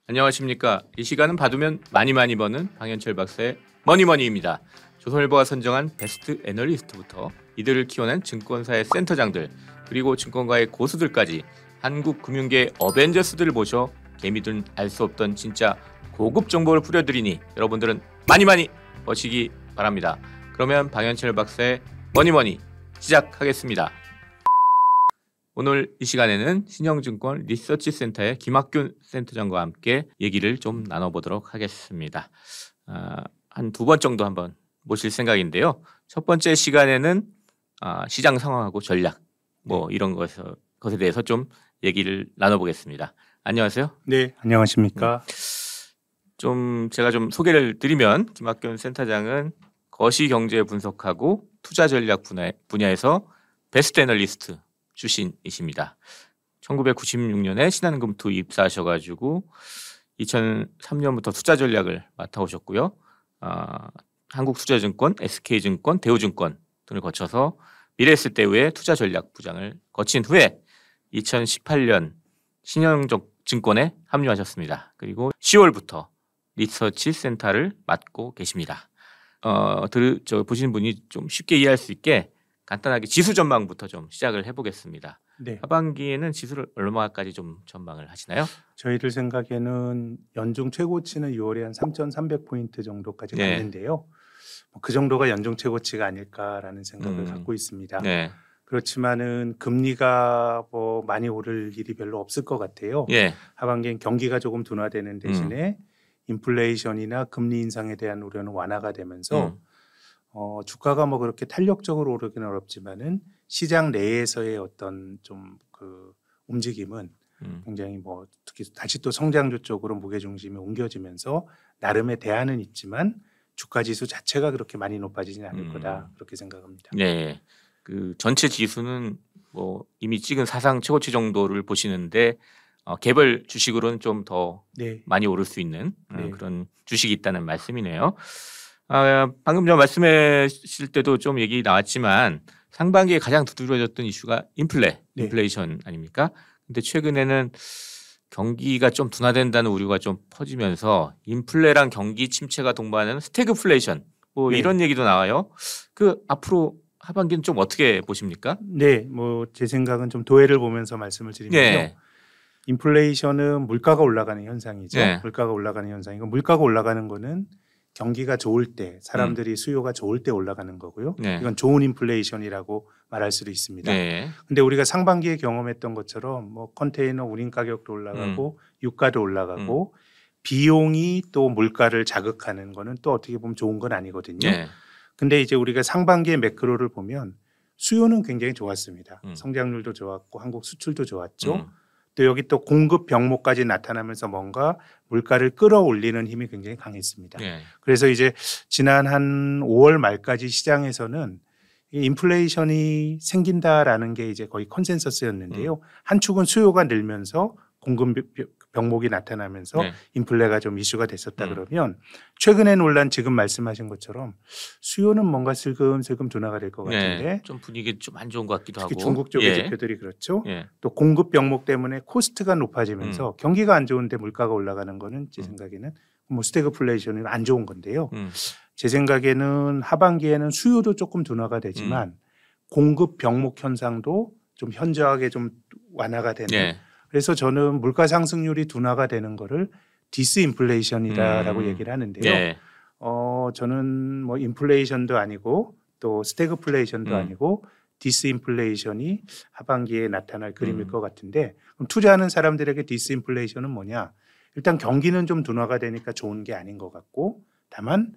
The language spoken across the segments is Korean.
안녕하십니까. 이 시간은 받으면 많이 버는 방현철 박사의 머니머니입니다. 조선일보가 선정한 베스트 애널리스트부터 이들을 키워낸 증권사의 센터장들 그리고 증권가의 고수들까지 한국 금융계의 어벤져스들을 모셔 개미들은 알 수 없던 진짜 고급 정보를 뿌려드리니 여러분들은 많이 버시기 바랍니다. 그러면 방현철 박사의 머니머니 시작하겠습니다. 오늘 이 시간에는 신영증권 리서치센터의 김학균 센터장과 함께 얘기를 좀 나눠보도록 하겠습니다. 한 두 번 정도 한번 모실 생각인데요. 첫 번째 시간에는 시장 상황하고 전략 이런 것에 대해서 좀 얘기를 나눠보겠습니다. 안녕하세요. 네, 안녕하십니까. 제가 좀 소개를 드리면 김학균 센터장은 거시경제 분석하고 투자 전략 분야에서 베스트 애널리스트 출신이십니다. 1996년에 신한금투 입사하셔가지고 2003년부터 투자 전략을 맡아오셨고요. 한국투자증권, SK증권, 대우증권 등을 거쳐서 미래에셋대우의 투자 전략 부장을 거친 후에 2018년 신영증권에 합류하셨습니다. 그리고 10월부터 리서치 센터를 맡고 계십니다. 보시는 분이 좀 쉽게 이해할 수 있게 간단하게 지수 전망부터 좀 시작을 해보겠습니다. 네. 하반기에는 지수를 얼마까지 좀 전망을 하시나요? 저희들 생각에는 연중 최고치는 6월에 한 3,300포인트 정도까지 갔는데요. 그 정도가 연중 최고치가 아닐까라는 생각을 갖고 있습니다. 네. 그렇지만은 금리가 많이 오를 일이 별로 없을 것 같아요. 예. 하반기엔 경기가 조금 둔화되는 대신에 인플레이션이나 금리 인상에 대한 우려는 완화가 되면서 주가가 그렇게 탄력적으로 오르기는 어렵지만은 시장 내에서의 어떤 좀 그 움직임은 굉장히 특히 다시 또 성장주 쪽으로 무게 중심이 옮겨지면서 나름의 대안은 있지만 주가 지수 자체가 그렇게 많이 높아지지는 않을 거다 그렇게 생각합니다. 네, 그 전체 지수는 이미 찍은 사상 최고치 정도를 보시는데 개별 주식으로는 좀 더 많이 오를 수 있는 그런 주식이 있다는 말씀이네요. 방금 전 말씀하실 때도 좀 얘기 나왔지만 상반기에 가장 두드러졌던 이슈가 인플레이션 아닙니까? 근데 최근에는 경기가 좀 둔화된다는 우려가 좀 퍼지면서 인플레랑 경기 침체가 동반하는 스태그플레이션 이런 얘기도 나와요. 앞으로 하반기는 좀 어떻게 보십니까? 네, 제 생각은 좀 도해를 보면서 말씀을 드리면요. 인플레이션은 물가가 올라가는 현상이죠. 물가가 올라가는 현상이고 물가가 올라가는 거는 경기가 좋을 때 사람들이 수요가 좋을 때 올라가는 거고요. 이건 좋은 인플레이션이라고 말할 수도 있습니다. 근데 우리가 상반기에 경험했던 것처럼 컨테이너 운임 가격도 올라가고 유가도 올라가고 비용이 또 물가를 자극하는 거는 또 어떻게 보면 좋은 건 아니거든요. 근데 이제 우리가 상반기의 매크로를 보면 수요는 굉장히 좋았습니다. 성장률도 좋았고 한국 수출도 좋았죠. 또 여기 또 공급 병목까지 나타나면서 뭔가 물가를 끌어올리는 힘이 굉장히 강했습니다. 그래서 이제 지난 한 5월 말까지 시장에서는 인플레이션이 생긴다라는 게 이제 거의 컨센서스였는데요. 한 축은 수요가 늘면서 공급 병목이 나타나면서 인플레가 좀 이슈가 됐었다 그러면 최근에 논란 지금 말씀하신 것처럼 수요는 뭔가 슬금슬금 둔화가 될 것 같은데 좀 분위기 좀 안 좋은 것 같기도 특히 하고 중국 쪽의 지표들이 그렇죠. 또 공급 병목 때문에 코스트가 높아지면서 경기가 안 좋은데 물가가 올라가는 거는 제 생각에는 스태그플레이션이 안 좋은 건데요. 제 생각에는 하반기에는 수요도 조금 둔화가 되지만 공급 병목 현상도 좀 현저하게 좀 완화가 되는 그래서 저는 물가 상승률이 둔화가 되는 거를 디스인플레이션이다라고 얘기를 하는데요. 저는 인플레이션도 아니고 또 스태그플레이션도 아니고 디스인플레이션이 하반기에 나타날 그림일 것 같은데 그럼 투자하는 사람들에게 디스인플레이션은 뭐냐? 일단 경기는 좀 둔화가 되니까 좋은 게 아닌 것 같고 다만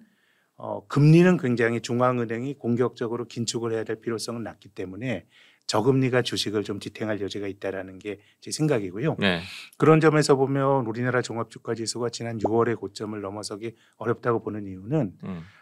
금리는 굉장히 중앙은행이 공격적으로 긴축을 해야 될 필요성은 낮기 때문에 저금리가 주식을 좀 지탱할 여지가 있다라는 게 제 생각이고요. 그런 점에서 보면 우리나라 종합주가지수가 지난 6월의 고점을 넘어서기 어렵다고 보는 이유는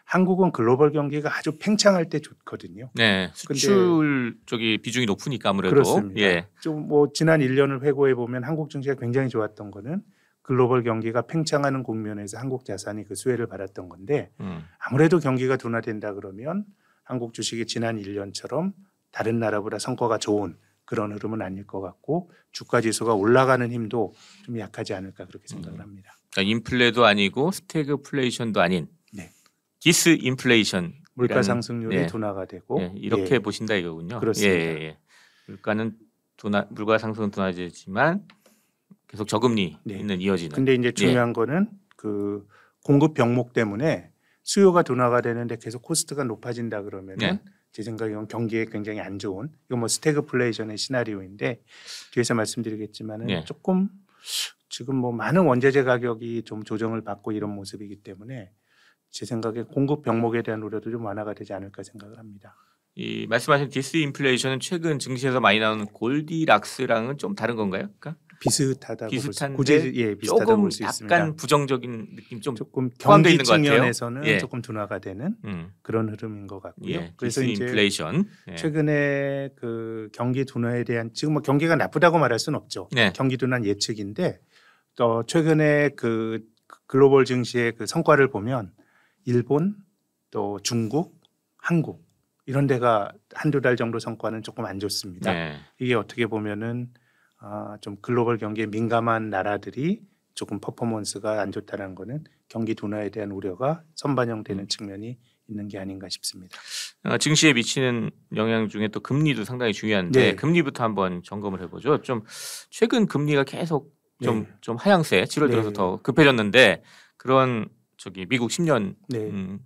한국은 글로벌 경기가 아주 팽창할 때 좋거든요. 수출 쪽이 비중이 높으니까 아무래도 그렇습니다. 좀 지난 1년을 회고해 보면 한국 증시가 굉장히 좋았던 거는 글로벌 경기가 팽창하는 국면에서 한국 자산이 그 수혜를 받았던 건데 아무래도 경기가 둔화된다 그러면 한국 주식이 지난 1년처럼 다른 나라보다 성과가 좋은 그런 흐름은 아닐 것 같고 주가 지수가 올라가는 힘도 좀 약하지 않을까 그렇게 생각을 합니다. 그러니까 인플레도 아니고 스태그플레이션도 아닌 네. 디스인플레이션 물가 상승률이 둔화가 되고 이렇게 보신다 이거군요. 그렇습니다. 물가 상승은 둔화되지만 계속 저금리는 이어지는. 근데 이제 중요한 거는 그 공급 병목 때문에 수요가 둔화가 되는데 계속 코스트가 높아진다 그러면은 제 생각에는 경기에 굉장히 안 좋은 이건 뭐 스태그플레이션의 시나리오인데 뒤에서 말씀드리겠지만은 조금 지금 뭐 많은 원재재 가격이 좀 조정을 받고 이런 모습이기 때문에 제 생각에 공급 병목에 대한 우려도 좀 완화가 되지 않을까 생각을 합니다. 이 말씀하신 디스인플레이션은 최근 증시에서 많이 나오는 골디락스랑은 좀 다른 건가요? 그러니까 비슷하다고 비슷한데 굳이 비슷하다고 조금 볼 수 있습니다. 약간 부정적인 느낌 조금 포함되어 경기 있는 것 같아요. 측면에서는 조금 둔화가 되는 그런 흐름인 것 같고요. 그래서 디스인플레이션 최근에 그 경기 둔화에 대한 지금 뭐 경기가 나쁘다고 말할 수는 없죠. 경기 둔화 예측인데 또 최근에 그 글로벌 증시의 그 성과를 보면 일본 또 중국, 한국 이런 데가 한두 달 정도 성과는 조금 안 좋습니다. 이게 어떻게 보면은 좀 글로벌 경기에 민감한 나라들이 조금 퍼포먼스가 안 좋다는 거는 경기 둔화에 대한 우려가 선반영되는 측면이 있는 게 아닌가 싶습니다. 증시에 미치는 영향 중에 또 금리도 상당히 중요한데 금리부터 한번 점검을 해보죠. 좀 최근 금리가 계속 좀 하향세 7월 들어서 더 급해졌는데 그런 미국 10년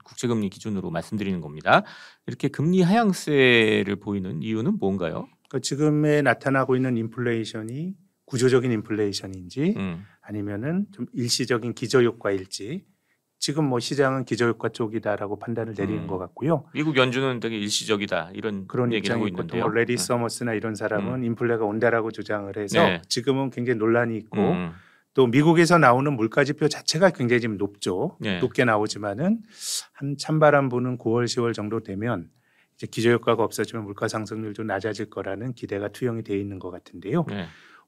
국채금리 기준으로 말씀드리는 겁니다. 이렇게 금리 하향세를 보이는 이유는 뭔가요? 그러니까 지금에 나타나고 있는 인플레이션이 구조적인 인플레이션인지 아니면은 좀 일시적인 기저효과일지 지금 뭐 시장은 기저효과 쪽이다라고 판단을 내리는 것 같고요. 미국 연준은 되게 일시적이다 이런 그런 얘기를 하고 입장이 있는데요. 뭐 레리 서머스나 이런 사람은 인플레가 온다라고 주장을 해서 지금은 굉장히 논란이 있고 또 미국에서 나오는 물가지표 자체가 굉장히 지금 높죠. 높게 나오지만은 한 찬바람 부는 9월, 10월 정도 되면 이제 기저효과가 없어지면 물가 상승률도 낮아질 거라는 기대가 투영이 돼 있는 것 같은데요.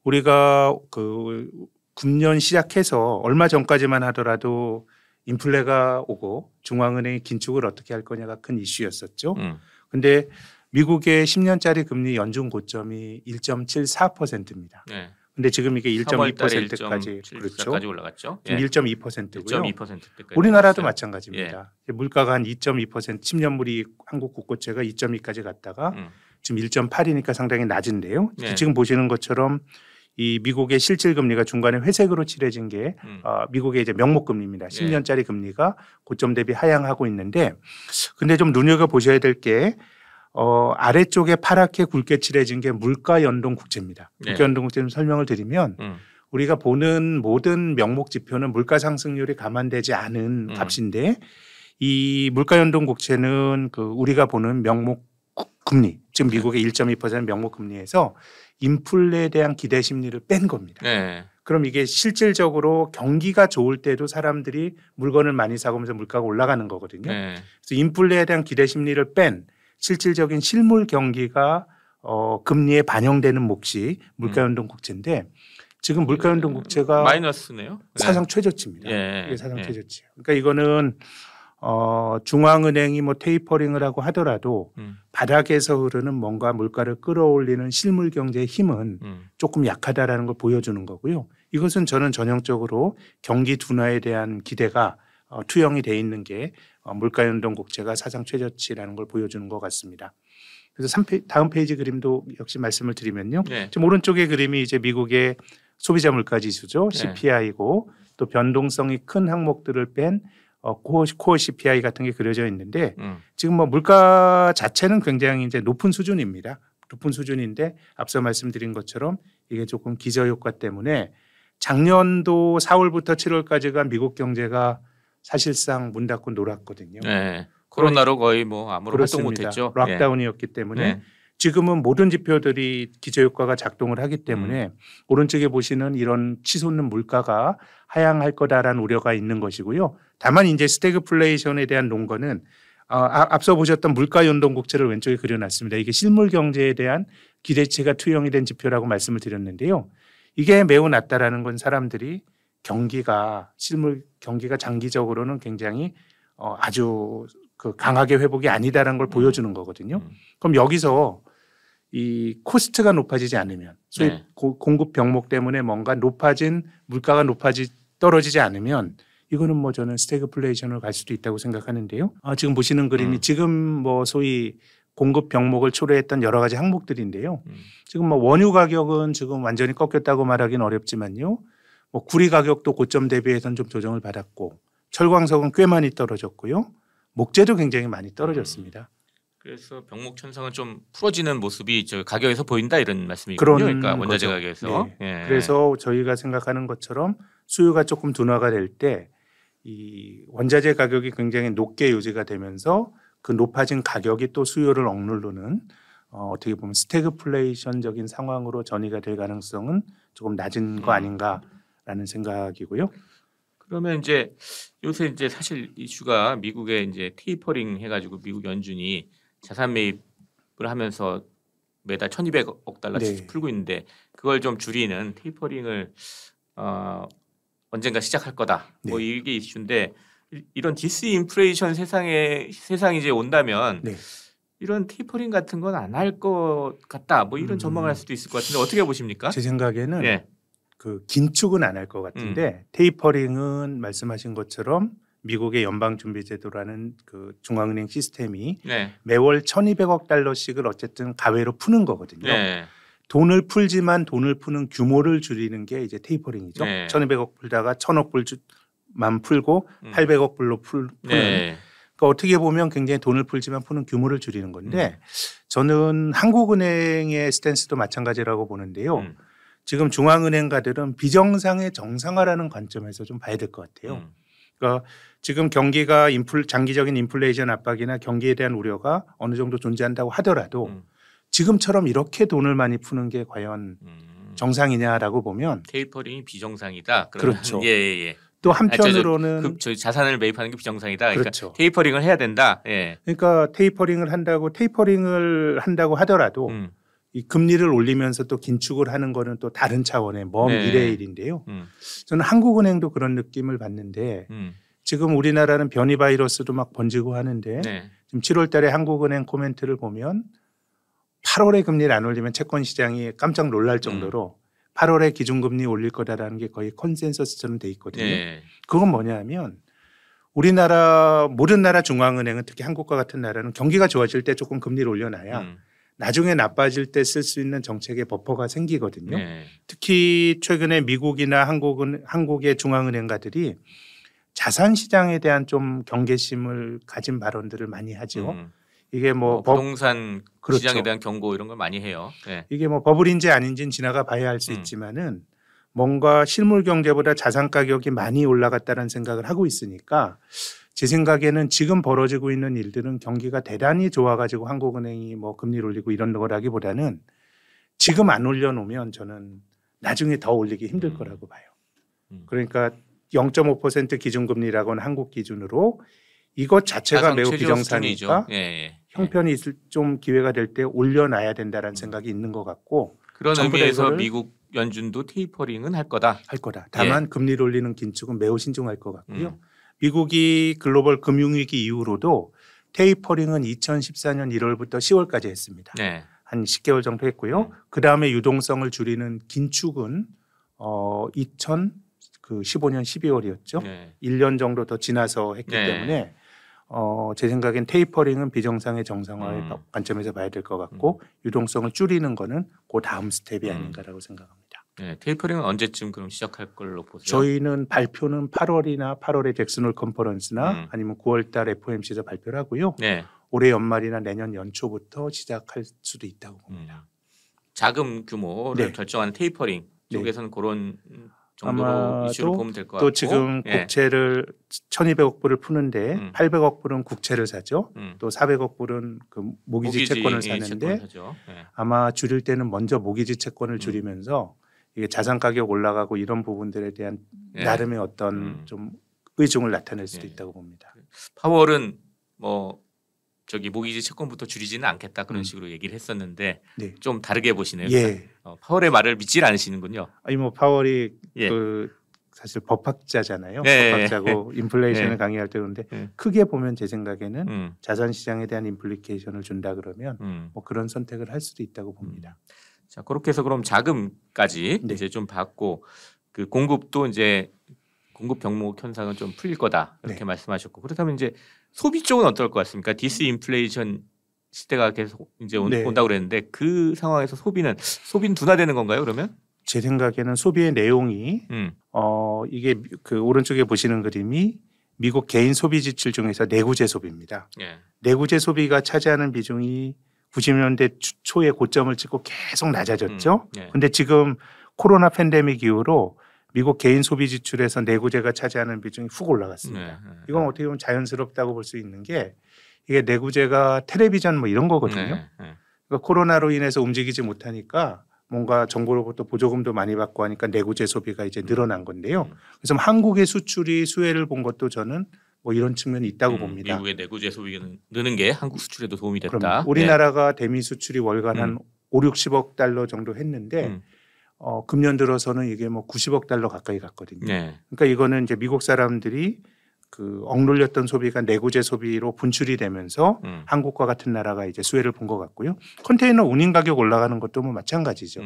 우리가 그 금년 시작해서 얼마 전까지만 하더라도 인플레가 오고 중앙은행이 긴축을 어떻게 할 거냐가 큰 이슈였었죠. 근데 미국의 10년짜리 금리 연준 고점이 1.74%입니다. 근데 지금 이게 1.2%까지 그렇죠. 올라갔죠. 지금 1.2%고요. 1.2%까지. 우리나라도 마찬가지입니다. 물가가 한 2.2% 10년물이 한국 국고채가 2.2까지 갔다가 지금 1.8이니까 상당히 낮은데요. 지금 보시는 것처럼 이 미국의 실질 금리가 중간에 회색으로 칠해진 게 미국의 이제 명목 금리입니다. 10년짜리 금리가 고점 대비 하향하고 있는데 근데 좀 눈여겨 보셔야 될 게 아래쪽에 파랗게 굵게 칠해진 게 물가 연동 국채입니다. 물가 연동 국채 좀 설명을 드리면 우리가 보는 모든 명목 지표는 물가 상승률이 감안되지 않은 값인데 이 물가 연동 국채는 그 우리가 보는 명목 금리 지금 미국의 1.2% 명목 금리에서 인플레에 대한 기대 심리를 뺀 겁니다. 그럼 이게 실질적으로 경기가 좋을 때도 사람들이 물건을 많이 사고면서 물가가 올라가는 거거든요. 그래서 인플레에 대한 기대 심리를 뺀 실질적인 실물 경기가 금리에 반영되는 몫이 물가연동 국채인데 지금 물가연동 국채가 마이너스네요. 사상 최저치입니다. 이게 사상 최저치. 그러니까 이거는 중앙은행이 뭐 테이퍼링을 하고 하더라도 바닥에서 흐르는 뭔가 물가를 끌어올리는 실물 경제의 힘은 조금 약하다라는 걸 보여주는 거고요. 이것은 저는 전형적으로 경기 둔화에 대한 기대가 투영이 돼 있는 게 물가연동 국채가 사상 최저치라는 걸 보여주는 것 같습니다. 그래서 다음 페이지 그림도 역시 말씀을 드리면요. 지금 오른쪽의 그림이 이제 미국의 소비자 물가 지수죠. CPI고 또 변동성이 큰 항목들을 뺀 코어 CPI 같은 게 그려져 있는데 지금 뭐 물가 자체는 굉장히 이제 높은 수준입니다. 높은 수준인데 앞서 말씀드린 것처럼 이게 조금 기저효과 때문에 작년도 4월부터 7월까지가 미국 경제가 사실상 문 닫고 놀았거든요. 코로나로 거의 뭐 아무런 활동 못했죠. 락다운이었기 때문에 지금은 모든 지표들이 기저효과가 작동을 하기 때문에 오른쪽에 보시는 이런 치솟는 물가가 하향할 거다라는 우려가 있는 것이고요. 다만 이제 스태그플레이션에 대한 논거는 앞서 보셨던 물가 연동 국채를 왼쪽에 그려놨습니다. 이게 실물 경제에 대한 기대치가 투영이 된 지표라고 말씀을 드렸는데요. 이게 매우 낮다라는 건 사람들이 실물 경기가 장기적으로는 굉장히 아주 그 강하게 회복이 아니다라는 걸 보여주는 거거든요. 그럼 여기서 이 코스트가 높아지지 않으면 수입 네. 공급 병목 때문에 뭔가 물가가 떨어지지 않으면 이거는 뭐 저는 스태그플레이션으로 갈 수도 있다고 생각하는데요. 지금 보시는 그림이 지금 뭐 소위 공급 병목을 초래했던 여러 가지 항목들인데요. 지금 뭐 원유 가격은 지금 완전히 꺾였다고 말하기는 어렵지만요. 뭐 구리 가격도 고점 대비해서는 좀 조정을 받았고 철광석은 꽤 많이 떨어졌고요. 목재도 굉장히 많이 떨어졌습니다. 그래서 병목 현상은 좀 풀어지는 모습이 저 가격에서 보인다 이런 말씀이군요. 그런 그러니까 원자재 거죠. 가격에서. 네. 그래서 저희가 생각하는 것처럼 수요가 조금 둔화가 될 때 이 원자재 가격이 굉장히 높게 유지가 되면서 그 높아진 가격이 또 수요를 억누르는 어떻게 보면 스태그플레이션적인 상황으로 전이가 될 가능성은 조금 낮은 거 아닌가라는 생각이고요. 그러면 이제 요새 이제 사실 이슈가 미국의 이제 테이퍼링 해가지고 미국 연준이 자산 매입을 하면서 매달 1,200억 달러씩 네. 풀고 있는데 그걸 좀 줄이는 테이퍼링을 언젠가 시작할 거다. 뭐 네. 이게 이슈인데 이런 디스인플레이션 세상이 이제 온다면 네. 이런 테이퍼링 같은 건 안 할 것 같다. 뭐 이런 전망을 할 수도 있을 것 같은데 어떻게 보십니까? 제 생각에는 예. 그 긴축은 안 할 것 같은데 테이퍼링은 말씀하신 것처럼 미국의 연방준비제도라는 그 중앙은행 시스템이 네. 매월 1,200억 달러씩을 어쨌든 가외로 푸는 거거든요. 네. 돈을 풀지만 돈을 푸는 규모를 줄이는 게 이제 테이퍼링이죠. 네. 1,200억 풀다가 1,000억 불만 풀고 800억 불로 푸는. 네. 그러니까 어떻게 보면 굉장히 돈을 풀지만 푸는 규모를 줄이는 건데 저는 한국은행의 스탠스도 마찬가지라고 보는데요. 지금 중앙은행가들은 비정상의 정상화라는 관점에서 좀 봐야 될 것 같아요. 그러니까 지금 경기가 장기적인 인플레이션 압박이나 경기에 대한 우려가 어느 정도 존재한다고 하더라도 지금처럼 이렇게 돈을 많이 푸는 게 과연 정상이냐라고 보면 테이퍼링이 비정상이다. 그렇죠. 예. 또 한편으로는 저희 자산을 매입하는 게 비정상이다. 그러니까 그렇죠. 테이퍼링을 해야 된다. 예. 그러니까 테이퍼링을 한다고 하더라도 이 금리를 올리면서 또 긴축을 하는 거는 또 다른 차원의 먼 미래의 일인데요. 저는 한국은행도 그런 느낌을 받는데 지금 우리나라는 변이 바이러스도 막 번지고 하는데 지금 7월 달에 한국은행 코멘트를 보면 8월에 금리를 안 올리면 채권 시장이 깜짝 놀랄 정도로 8월에 기준금리 올릴 거다라는 게 거의 컨센서스처럼 돼 있거든요. 그건 뭐냐면 우리나라 모든 나라 중앙은행은 특히 한국과 같은 나라는 경기가 좋아질 때 조금 금리를 올려놔야 나중에 나빠질 때 쓸 수 있는 정책의 버퍼가 생기거든요. 특히 최근에 미국이나 한국의 중앙은행가들이 자산 시장에 대한 좀 경계심을 가진 발언들을 많이 하죠. 이게 뭐 부동산 그렇죠. 시장에 대한 경고 이런 걸 많이 해요. 네. 이게 뭐 버블인지 아닌지는 지나가 봐야 할 수 있지만은 뭔가 실물 경제보다 자산 가격이 많이 올라갔다는 생각을 하고 있으니까 제 생각에는 지금 벌어지고 있는 일들은 경기가 대단히 좋아가지고 한국은행이 뭐 금리를 올리고 이런 거라기보다는 지금 안 올려놓으면 저는 나중에 더 올리기 힘들 거라고 봐요. 그러니까 0.5% 기준금리라고는 한국 기준으로 이것 자체가 매우 비정상이니까 형편이 있을 좀 기회가 될 때 올려놔야 된다라는 생각이 있는 것 같고 그런 의미에서 미국 연준도 테이퍼링은 할 거다. 다만 금리를 올리는 긴축은 매우 신중할 것 같고요. 미국이 글로벌 금융위기 이후로도 테이퍼링은 2014년 1월부터 10월까지 했습니다. 한 10개월 정도 했고요. 그다음에 유동성을 줄이는 긴축은 2015년 12월이었죠. 1년 정도 더 지나서 했기 때문에 제 생각엔 테이퍼링은 비정상의 정상화의 관점에서 봐야 될 것 같고 유동성을 줄이는 거는 그 다음 스텝이 아닌가라고 생각합니다. 테이퍼링은 언제쯤 그럼 시작할 걸로 보세요? 저희는 발표는 8월에 잭슨홀 컨퍼런스나 아니면 9월달 FOMC에서 발표를 하고요. 올해 연말이나 내년 연초부터 시작할 수도 있다고 봅니다. 자금 규모를 결정하는 테이퍼링 쪽에서는 그런 정도로 이슈를 보면 될 것 같고 또 지금 국채를 1,200억 불을 푸는데 800억 불은 국채를 사죠. 또 400억 불은 그 모기지 채권을 사는데 아마 줄일 때는 먼저 모기지 채권을 줄이면서 이게 자산 가격 올라가고 이런 부분들에 대한 나름의 어떤 좀 의중을 나타낼 수도 있다고 봅니다. 파월은 뭐 저기 모기지 채권부터 줄이지는 않겠다 그런 식으로 얘기를 했었는데 좀 다르게 보시네요. 파월의 말을 믿질 않으시는군요. 아니 뭐 파월이 사실 법학자잖아요. 네. 법학자고 인플레이션을 네. 강의할 때 그런데 네. 크게 보면 제 생각에는 자산 시장에 대한 임플리케이션을 준다 그러면 뭐 그런 선택을 할 수도 있다고 봅니다. 자, 그렇게 해서 그럼 자금까지 네. 이제 좀 받고 그 공급도 이제 공급 병목 현상은 좀 풀릴 거다 이렇게 네. 말씀하셨고 그렇다면 이제 소비 쪽은 어떨 것 같습니까? 디스인플레이션 시대가 계속 이제 네. 온다고 그랬는데 그 상황에서 소비는 둔화되는 건가요? 그러면? 제 생각에는 소비의 내용이 이게 그 오른쪽에 보시는 그림이 미국 개인 소비 지출 중에서 내구재 소비입니다. 예. 내구재 소비가 차지하는 비중이 90년대 초에 고점을 찍고 계속 낮아졌죠. 그런데 지금 코로나 팬데믹 이후로 미국 개인 소비 지출에서 내구재가 차지하는 비중이 훅 올라갔습니다. 이건 어떻게 보면 자연스럽다고 볼 수 있는 게 이게 내구재가 텔레비전 뭐 이런 거거든요. 그러니까 코로나로 인해서 움직이지 못하니까 뭔가 정부로부터 보조금도 많이 받고 하니까 내구재 소비가 이제 늘어난 건데요. 그래서 한국의 수출이 수혜를 본 것도 저는 뭐 이런 측면이 있다고 봅니다. 미국의 내구재 소비가 느는 게 한국 수출에도 도움이 됐다. 그럼 우리나라가 대미 수출이 월간 한 5, 60억 달러 정도 했는데 금년 들어서는 이게 뭐 90억 달러 가까이 갔거든요. 그러니까 이거는 이제 미국 사람들이 그 억눌렸던 소비가 내구재 소비로 분출이 되면서 한국과 같은 나라가 이제 수혜를 본 것 같고요. 컨테이너 운임 가격 올라가는 것도 뭐 마찬가지죠.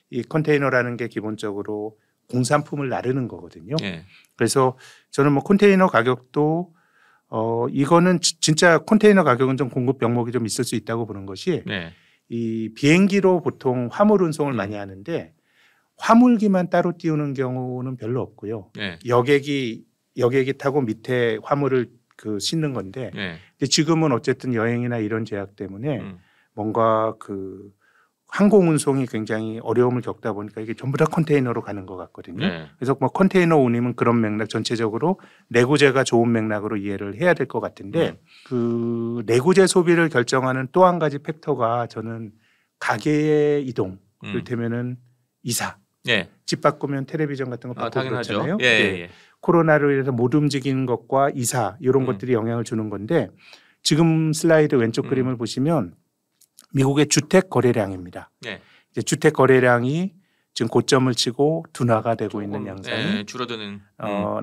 이 컨테이너라는 게 기본적으로 공산품을 나르는 거거든요. 그래서 저는 뭐 컨테이너 가격도 이거는 진짜 컨테이너 가격은 좀 공급 병목이 좀 있을 수 있다고 보는 것이 이 비행기로 보통 화물 운송을 많이 하는데 화물기만 따로 띄우는 경우는 별로 없고요. 여객이 타고 밑에 화물을 그 싣는 건데 근데 지금은 어쨌든 여행이나 이런 제약 때문에 뭔가 그 항공 운송이 굉장히 어려움을 겪다 보니까 이게 전부 다 컨테이너로 가는 것 같거든요. 그래서 뭐 컨테이너 운임은 그런 맥락 전체적으로 내구재가 좋은 맥락으로 이해를 해야 될 것 같은데 그 내구재 소비를 결정하는 또 한 가지 팩터가 저는 가계의 이동, 이를테면은 이사. 집 바꾸면 텔레비전 같은 거 바꾸고 그렇잖아요. 코로나로 인해서 못 움직이는 것과 이사 이런 것들이 영향을 주는 건데 지금 슬라이드 왼쪽 그림을 보시면 미국의 주택 거래량입니다. 이제 주택 거래량이 지금 고점을 치고 둔화가 되고 있는 양상이 줄어드는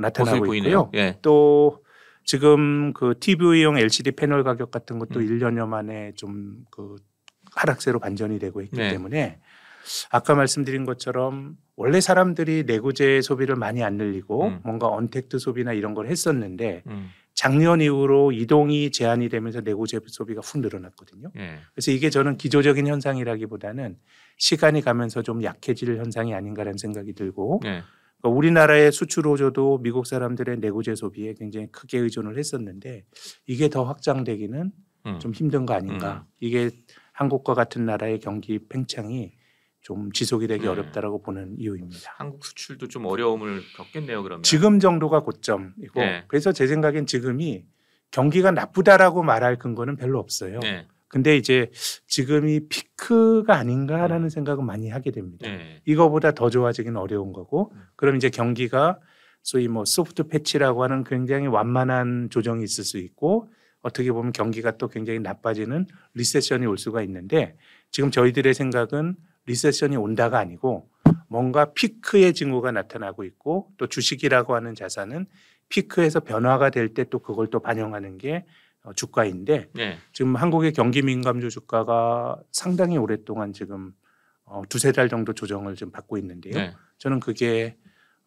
나타나고 있고요. 또 지금 그 TV용 LCD 패널 가격 같은 것도 1년여 만에 좀 그 하락세로 반전이 되고 있기 때문에 아까 말씀드린 것처럼 원래 사람들이 내구재 소비를 많이 안 늘리고 뭔가 언택트 소비나 이런 걸 했었는데 작년 이후로 이동이 제한이 되면서 내구재 소비가 훅 늘어났거든요. 그래서 이게 저는 기조적인 현상이라기보다는 시간이 가면서 좀 약해질 현상이 아닌가라는 생각이 들고 그러니까 우리나라의 수출 호조도 미국 사람들의 내구재 소비에 굉장히 크게 의존을 했었는데 이게 더 확장되기는 좀 힘든 거 아닌가. 이게 한국과 같은 나라의 경기 팽창이 좀 지속이 되기 어렵다라고 보는 이유입니다. 한국 수출도 좀 어려움을 겪겠네요. 그러면 지금 정도가 고점이고 그래서 제 생각엔 지금이 경기가 나쁘다라고 말할 근거는 별로 없어요. 근데 이제 지금이 피크가 아닌가라는 생각은 많이 하게 됩니다. 이거보다 더 좋아지기는 어려운 거고 그럼 이제 경기가 소위 뭐 소프트 패치라고 하는 굉장히 완만한 조정이 있을 수 있고 어떻게 보면 경기가 또 굉장히 나빠지는 리세션이 올 수가 있는데 지금 저희들의 생각은 리세션이 온다가 아니고 뭔가 피크의 징후가 나타나고 있고 또 주식이라고 하는 자산은 피크에서 변화가 될 때 또 그걸 또 반영하는 게 주가인데 지금 한국의 경기 민감주 주가가 상당히 오랫동안 지금 두세 달 정도 조정을 좀 받고 있는데요. 저는 그게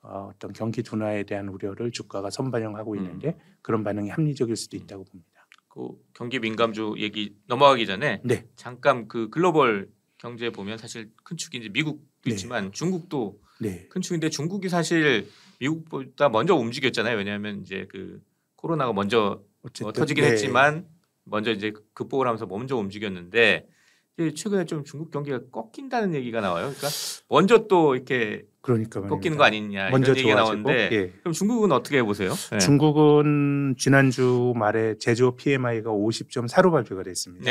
어떤 경기 둔화에 대한 우려를 주가가 선반영하고 있는데 그런 반응이 합리적일 수도 있다고 봅니다. 그 경기 민감주 얘기 넘어가기 전에 잠깐 그 글로벌 경제 보면 사실 큰 축이 이제 미국도 있지만 중국도 큰 축인데 중국이 사실 미국보다 먼저 움직였잖아요. 왜냐하면 이제 그 코로나가 먼저 터지긴 했지만 먼저 이제 극복을 하면서 먼저 움직였는데 최근에 좀 중국 경기가 꺾인다는 얘기가 나와요. 그러니까 먼저 또 이렇게 꺾이는 거 아니냐 이런 얘기가 나오는데 그럼 중국은 어떻게 보세요? 중국은 지난주 말에 제조업 PMI가 50.4로 발표가 됐습니다.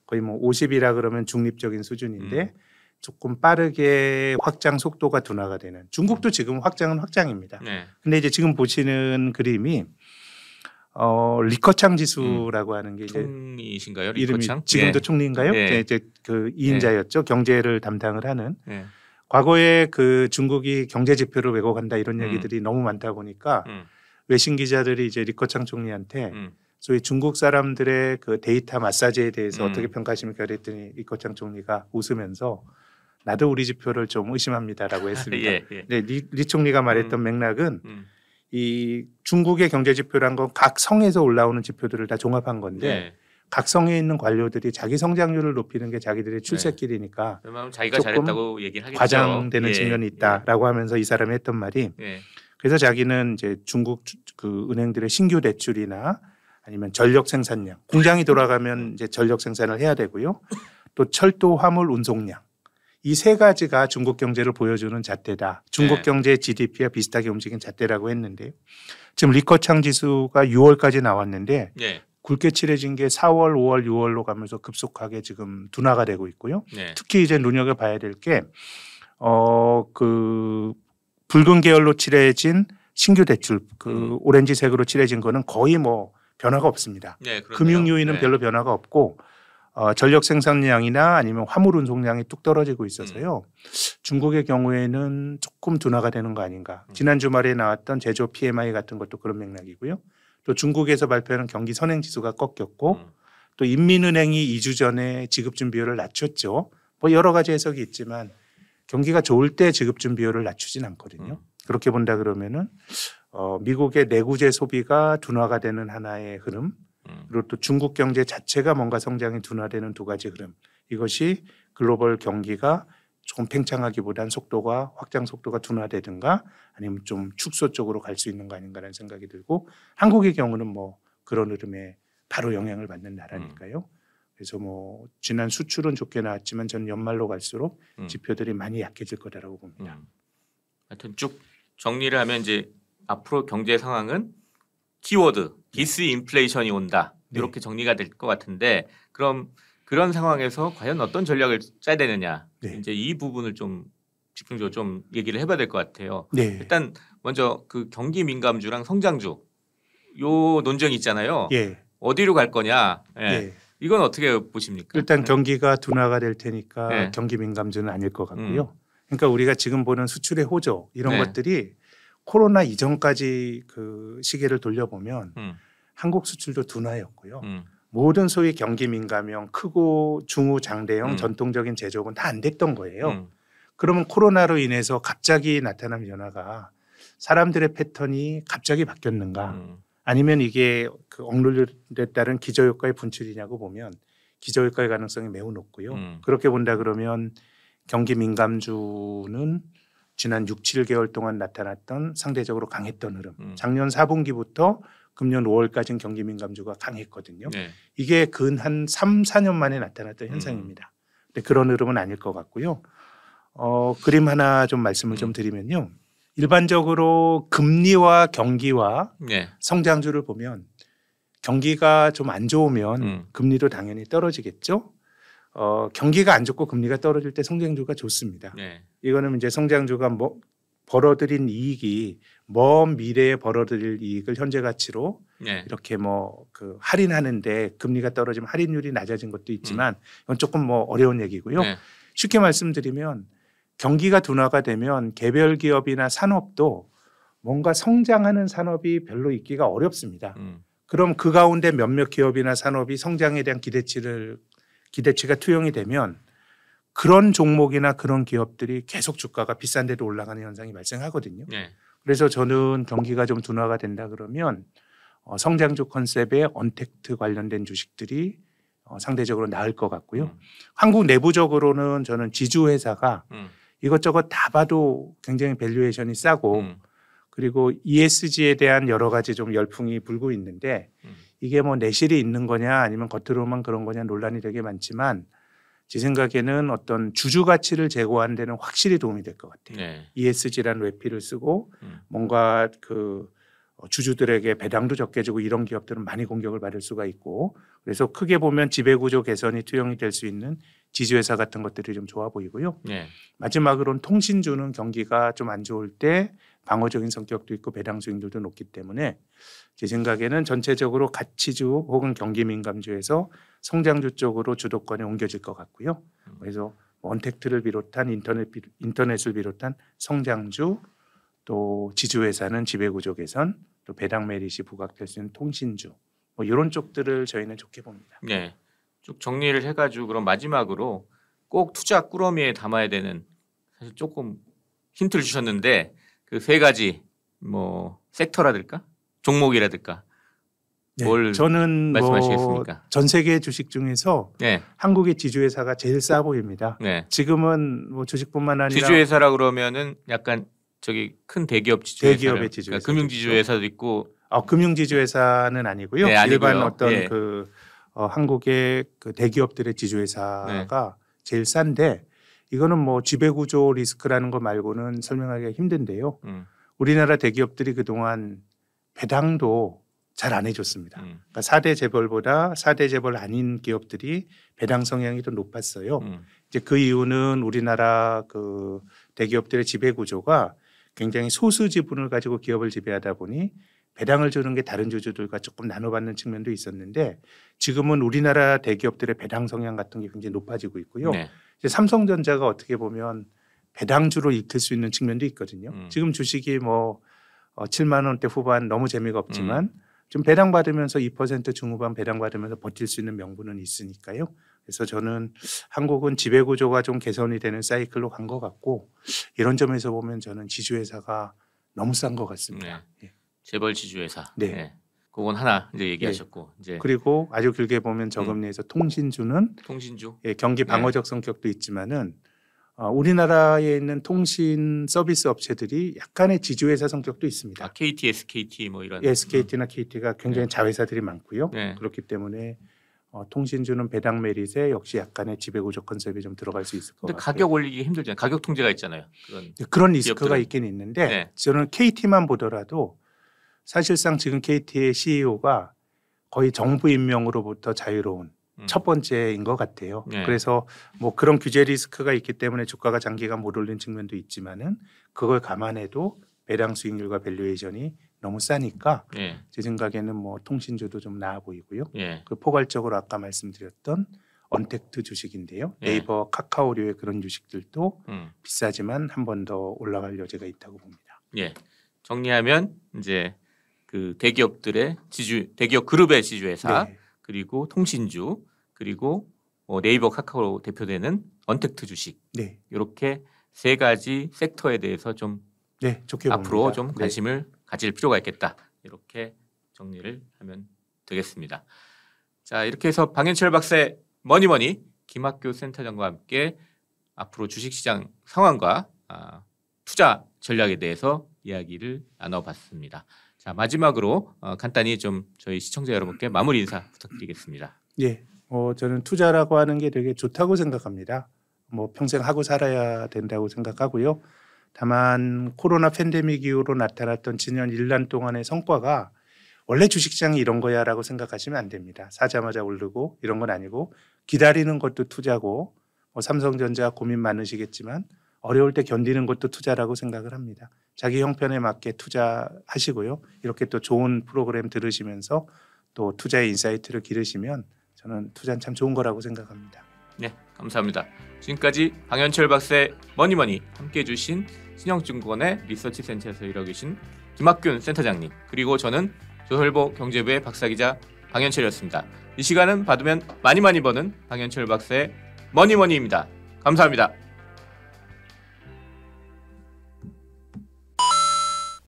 거의 뭐 50이라 그러면 중립적인 수준인데 조금 빠르게 확장 속도가 둔화가 되는 중국도 지금 확장은 확장입니다. 근데 이제 지금 보시는 그림이 리커창 지수라고 하는 게 총리신가요? 이름이 지금도 총리인가요? 이제 그 2인자였죠. 경제를 담당을 하는 과거에 그 중국이 경제 지표를 왜곡한다 이런 얘기들이 너무 많다 보니까 외신 기자들이 이제 리커창 총리한테 소위 중국 사람들의 그 데이터 마사지에 대해서 어떻게 평가하십니까 그랬더니 리커창 총리가 웃으면서 나도 우리 지표를 좀 의심합니다라고 했습니다. 예, 예. 네, 리 총리가 말했던 맥락은 이 중국의 경제 지표란 건 각 성에서 올라오는 지표들을 다 종합한 건데 네. 각 성에 있는 관료들이 자기 성장률을 높이는 게 자기들의 출세길이니까 그러면 자기가 잘했다고 얘기를 하겠죠. 과장되는 측면이 있다라고 하면서 이 사람이 했던 말이 그래서 자기는 이제 중국 그 은행들의 신규 대출이나 아니면 전력 생산량 공장이 돌아가면 이제 전력 생산을 해야 되고요. 또 철도 화물 운송량 이 세 가지가 중국 경제를 보여주는 잣대다. 중국 경제의 GDP와 비슷하게 움직인 잣대라고 했는데요. 지금 리커창 지수가 6월까지 나왔는데 굵게 칠해진 게 4월, 5월, 6월로 가면서 급속하게 지금 둔화가 되고 있고요. 특히 이제 눈여겨봐야 될 게 그 붉은 계열로 칠해진 신규 대출 그 오렌지색으로 칠해진 거는 거의 뭐 변화가 없습니다. 금융 요인은 별로 변화가 없고 전력 생산량이나 아니면 화물 운송량이 뚝 떨어지고 있어서요. 중국의 경우에는 조금 둔화가 되는 거 아닌가. 지난 주말에 나왔던 제조 PMI 같은 것도 그런 맥락이고요. 또 중국에서 발표하는 경기 선행 지수가 꺾였고 또 인민은행이 2주 전에 지급준비율을 낮췄죠. 뭐 여러 가지 해석이 있지만 경기가 좋을 때 지급준비율을 낮추진 않거든요. 그렇게 본다 그러면은 미국의 내구재 소비가 둔화가 되는 하나의 흐름 그리고 또 중국 경제 자체가 뭔가 성장이 둔화되는 두 가지 흐름 이것이 글로벌 경기가 조금 팽창하기보단 속도가 확장 속도가 둔화되든가 아니면 좀 축소 쪽으로 갈 수 있는 거 아닌가라는 생각이 들고 한국의 경우는 뭐 그런 흐름에 바로 영향을 받는 나라니까요. 그래서 뭐 지난 수출은 좋게 나왔지만 전 연말로 갈수록 지표들이 많이 약해질 거다라고 봅니다. 하여튼 쭉 정리를 하면 이제 앞으로 경제 상황은 키워드 디스인플레이션이 온다 이렇게 정리가 될 것 같은데 그럼 그런 상황에서 과연 어떤 전략을 짜야 되느냐 이제 이 부분을 좀 집중적으로 좀 얘기를 해봐야 될 것 같아요. 일단 먼저 그 경기 민감주랑 성장주 요 논쟁이 있잖아요. 어디로 갈 거냐 이건 어떻게 보십니까? 일단 경기가 둔화가 될 테니까 경기 민감주는 아닐 것 같고요. 그러니까 우리가 지금 보는 수출의 호조 이런 것들이 코로나 이전까지 그 시기를 돌려보면 한국 수출도 둔화였고요. 모든 소위 경기 민감형 크고 중후 장대형 전통적인 제조업은 다 안 됐던 거예요. 그러면 코로나로 인해서 갑자기 나타난 변화가 사람들의 패턴이 갑자기 바뀌었는가 아니면 이게 그 억눌림에 따른 기저효과의 분출이냐고 보면 기저효과의 가능성이 매우 높고요. 그렇게 본다 그러면 경기 민감주는 지난 6, 7개월 동안 나타났던 상대적으로 강했던 흐름. 작년 4분기부터 금년 5월까지는 경기 민감주가 강했거든요. 이게 근 한 3, 4년 만에 나타났던 현상입니다. 근데 그런 흐름은 아닐 것 같고요. 그림 하나 좀 말씀을 좀 드리면요. 일반적으로 금리와 경기와 성장주를 보면 경기가 좀 안 좋으면 금리도 당연히 떨어지겠죠. 경기가 안 좋고 금리가 떨어질 때 성장주가 좋습니다. 이거는 이제 성장주가 뭐 벌어들인 이익이 먼 미래에 벌어들일 이익을 현재 가치로 이렇게 뭐 그 할인하는데 금리가 떨어지면 할인율이 낮아진 것도 있지만 이건 조금 뭐 어려운 얘기고요. 쉽게 말씀드리면 경기가 둔화가 되면 개별 기업이나 산업도 뭔가 성장하는 산업이 별로 있기가 어렵습니다. 그럼 그 가운데 몇몇 기업이나 산업이 성장에 대한 기대치가 투영이 되면 그런 종목이나 그런 기업들이 계속 주가가 비싼 데도 올라가는 현상이 발생하거든요. 그래서 저는 경기가 좀 둔화가 된다 그러면 성장주 컨셉의 언택트 관련된 주식들이 상대적으로 나을 것 같고요. 한국 내부적으로는 저는 지주회사가 이것저것 다 봐도 굉장히 밸류에이션이 싸고 그리고 ESG에 대한 여러 가지 좀 열풍이 불고 있는데 이게 뭐 내실이 있는 거냐 아니면 겉으로만 그런 거냐 논란이 되게 많지만 제 생각에는 어떤 주주 가치를 제고하는 데는 확실히 도움이 될 것 같아요. ESG라는 외피를 쓰고 뭔가 그 주주들에게 배당도 적게 주고 이런 기업들은 많이 공격을 받을 수가 있고 그래서 크게 보면 지배구조 개선이 투영이 될 수 있는 지주회사 같은 것들이 좀 좋아 보이고요. 마지막으로는 통신주는 경기가 좀 안 좋을 때 방어적인 성격도 있고 배당 수익률도 높기 때문에 제 생각에는 전체적으로 가치주 혹은 경기 민감주에서 성장주 쪽으로 주도권이 옮겨질 것 같고요. 그래서 언택트를 비롯한 인터넷을 비롯한 성장주, 또 지주회사는 지배구조 개선, 또 배당 메릿이 부각될 수 있는 통신주, 뭐 이런 쪽들을 저희는 좋게 봅니다. 네, 쭉 정리를 해가지고 그럼 마지막으로 꼭 투자 꾸러미에 담아야 되는, 사실 조금 힌트를 주셨는데 그 세 가지 뭐 섹터라든가 종목이라든가 뭘 저는 말씀하시겠습니까? 전 세계 주식 중에서 네. 한국의 지주회사가 제일 싸 보입니다. 네. 지금은 뭐 주식뿐만 아니라 지주회사라 그러면은 약간 저기 큰 대기업 지주회사, 대기업의 지주회사, 그러니까 금융지주회사도 있고, 금융지주회사는 아니고요. 네, 아니고요. 일반 어떤 예. 한국의 그 대기업들의 지주회사가 제일 싼데, 이거는 뭐 지배구조 리스크라는 거 말고는 설명하기가 힘든데요. 우리나라 대기업들이 그동안 배당도 잘 안 해줬습니다. 그러니까 4대 재벌보다 4대 재벌 아닌 기업들이 배당 성향이 더 높았어요. 이제 그 이유는 우리나라 그 대기업들의 지배구조가 굉장히 소수 지분을 가지고 기업을 지배하다 보니 배당을 주는 게 다른 주주들과 조금 나눠받는 측면도 있었는데, 지금은 우리나라 대기업들의 배당 성향 같은 게 굉장히 높아지고 있고요. 네. 이제 삼성전자가 어떻게 보면 배당주로 익힐 수 있는 측면도 있거든요. 지금 주식이 뭐 7만 원대 후반 너무 재미가 없지만 좀 배당 받으면서 2% 중후반 배당 받으면서 버틸 수 있는 명분은 있으니까요. 그래서 저는 한국은 지배구조가 좀 개선이 되는 사이클로 간 것 같고, 이런 점에서 보면 저는 지주회사가 너무 싼 것 같습니다. 네. 재벌 지주회사. 네. 네. 그건 하나 이제 얘기하셨고, 이제 그리고 아주 길게 보면 저금리에서 통신주는 통신주, 경기 방어적 성격도 있지만은 우리나라에 있는 통신 서비스 업체들이 약간의 지주회사 성격도 있습니다. KT, SKT 뭐 이런. SKT나 KT가 굉장히 네. 자회사들이 많고요. 네. 그렇기 때문에 통신주는 배당 메릿에 역시 약간의 지배구조 컨셉이 좀 들어갈 수 있을 것 근데 같아요. 가격 올리기 힘들잖아요. 가격 통제가 있잖아요. 그런 리스크가 기업들은. 있긴 있는데 네. 저는 KT만 보더라도 사실상 지금 KT의 CEO가 거의 정부 임명으로부터 자유로운 첫 번째인 것 같아요. 네. 그래서 뭐 그런 규제 리스크가 있기 때문에 주가가 장기간 못 오른 측면도 있지만은 그걸 감안해도 배당 수익률과 밸류에이션이 너무 싸니까 네. 제 생각에는 뭐 통신주도 좀 나아 보이고요. 네. 그 포괄적으로 아까 말씀드렸던 언택트 주식인데요. 네. 네이버, 카카오류의 그런 주식들도 비싸지만 한 번 더 올라갈 여지가 있다고 봅니다. 예. 정리하면 이제 그 대기업들의 대기업 그룹의 지주회사, 네. 그리고 통신주, 그리고 네이버, 카카오로 대표되는 언택트 주식, 네. 이렇게 세 가지 섹터에 대해서 좀 네, 좋게 앞으로 봅니다. 좀 관심을 가질 필요가 있겠다. 이렇게 정리를 하면 되겠습니다. 자, 이렇게 해서 방현철 박사의 머니머니 김학규 센터장과 함께 앞으로 주식시장 상황과 투자 전략에 대해서 이야기를 나눠봤습니다. 자, 마지막으로 간단히 좀 저희 시청자 여러분께 마무리 인사 부탁드리겠습니다. 예, 저는 투자라고 하는 게 되게 좋다고 생각합니다. 뭐 평생 하고 살아야 된다고 생각하고요. 다만 코로나 팬데믹 이후로 나타났던 지난 1년 동안의 성과가 원래 주식시장이 이런 거야라고 생각하시면 안 됩니다. 사자마자 오르고 이런 건 아니고, 기다리는 것도 투자고, 삼성전자 고민 많으시겠지만 어려울 때 견디는 것도 투자라고 생각을 합니다. 자기 형편에 맞게 투자하시고요. 이렇게 또 좋은 프로그램 들으시면서 또 투자의 인사이트를 기르시면 저는 투자는 참 좋은 거라고 생각합니다. 네, 감사합니다. 지금까지 방현철 박사의 머니머니 함께해 주신 신영증권의 리서치 센터에서 일하고 계신 김학균 센터장님, 그리고 저는 조선일보 경제부의 박사기자 방현철이었습니다. 이 시간은 받으면 많이 버는 방현철 박사의 머니머니입니다. 감사합니다.